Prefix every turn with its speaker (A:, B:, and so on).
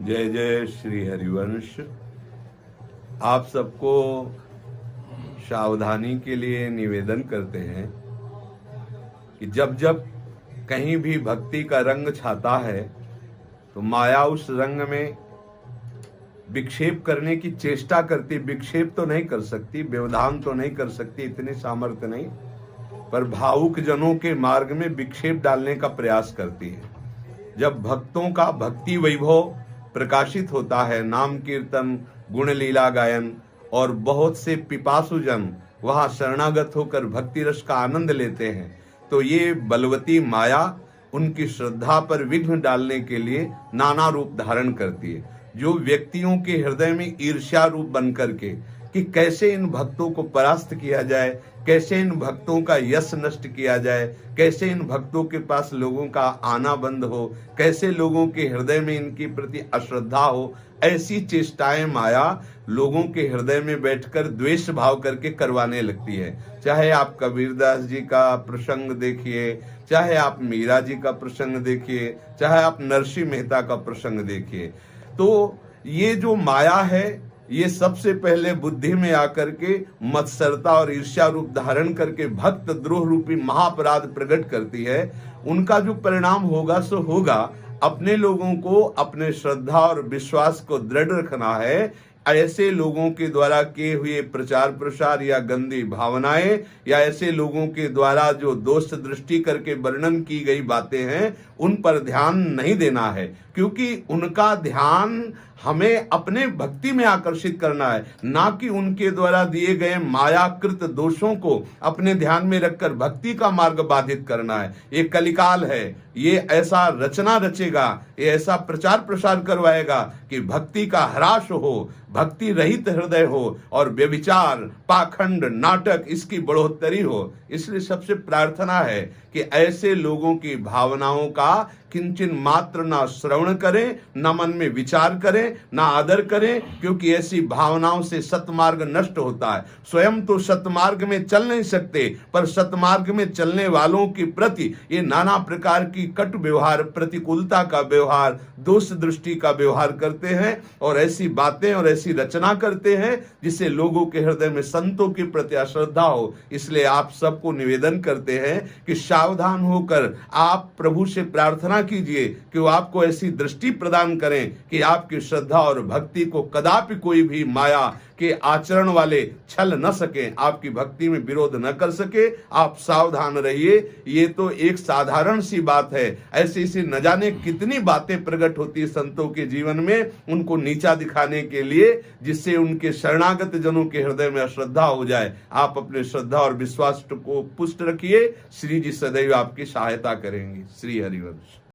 A: जय जय श्री हरिवंश। आप सबको सावधानी के लिए निवेदन करते हैं कि जब जब कहीं भी भक्ति का रंग छाता है तो माया उस रंग में विक्षेप करने की चेष्टा करती। विक्षेप तो नहीं कर सकती, व्यवधान तो नहीं कर सकती, इतनी सामर्थ्य नहीं, पर भावुक जनों के मार्ग में विक्षेप डालने का प्रयास करती है। जब भक्तों का भक्ति वैभव प्रकाशित होता है, नाम कीर्तन गुण लीला गायन, और बहुत से पिपासुजन वहां शरणागत होकर भक्ति रस का आनंद लेते हैं, तो ये बलवती माया उनकी श्रद्धा पर विघ्न डालने के लिए नाना रूप धारण करती है। जो व्यक्तियों के हृदय में ईर्ष्या रूप बन करके कि कैसे इन भक्तों को परास्त किया जाए, कैसे इन भक्तों का यश नष्ट किया जाए, कैसे इन भक्तों के पास लोगों का आना बंद हो, कैसे लोगों के हृदय में इनके प्रति अश्रद्धा हो, ऐसी चेष्टाएं माया लोगों के हृदय में बैठकर द्वेष भाव करके करवाने लगती है। चाहे आप कबीरदास जी का प्रसंग देखिए, चाहे आप मीरा जी का प्रसंग देखिए, चाहे आप नरसिंह मेहता का प्रसंग देखिए, तो ये जो माया है ये सबसे पहले बुद्धि में आकर के मत्सरता और ईर्ष्या रूप धारण करके भक्त द्रोह रूपी महापराध प्रकट करती है। उनका जो परिणाम होगा सो होगा। अपने लोगों को अपने श्रद्धा और विश्वास को दृढ़ रखना है। ऐसे लोगों के द्वारा किए हुए प्रचार प्रसार या गंदी भावनाएं या ऐसे लोगों के द्वारा जो दोष दृष्टि करके वर्णन की गई बातें हैं उन पर ध्यान नहीं देना है, क्योंकि उनका ध्यान हमें अपने भक्ति में आकर्षित करना है, ना कि उनके द्वारा दिए गए मायाकृत दोषों को अपने ध्यान में रखकर भक्ति का मार्ग बाधित करना है। ये कलिकाल है, ये ऐसा रचना रचेगा, ये ऐसा प्रचार प्रसार करवाएगा कि भक्ति का ह्रास हो, भक्ति रहित हृदय हो और व्यभिचार पाखंड नाटक इसकी बढ़ोतरी हो। इसलिए सबसे प्रार्थना है कि ऐसे लोगों की भावनाओं का किंचन मात्र ना श्रवण करें, ना मन में विचार करें, ना आदर करें, क्योंकि ऐसी भावनाओं से सतमार्ग नष्ट होता है। स्वयं तो सतमार्ग में चल नहीं सकते, पर सतमार्ग में चलने वालों के प्रति ये नाना प्रकार की कटु व्यवहार, प्रतिकूलता का व्यवहार, दोष दृष्टि का व्यवहार करते हैं और ऐसी बातें और ऐसी रचना करते हैं जिससे लोगों के हृदय में संतों के प्रति अश्रद्धा हो। इसलिए आप सबको निवेदन करते हैं कि सावधान होकर आप प्रभु से प्रार्थना कीजिए कि वो आपको ऐसी दृष्टि प्रदान करें कि आपकी श्रद्धा और भक्ति को कदापि कोई भी माया के आचरण वाले छल न सके, आपकी भक्ति में विरोध न कर सके। आप सावधान रहिए। ये तो एक साधारण सी बात है, ऐसी सी न जाने कितनी बातें प्रकट होती है संतों के जीवन में, उनको नीचा दिखाने के लिए, जिससे उनके शरणागत जनों के हृदय में अश्रद्धा हो जाए। आप अपने श्रद्धा और विश्वास को पुष्ट रखिए। श्री जी सदैव आपकी सहायता करेंगे। श्री हरिवंश।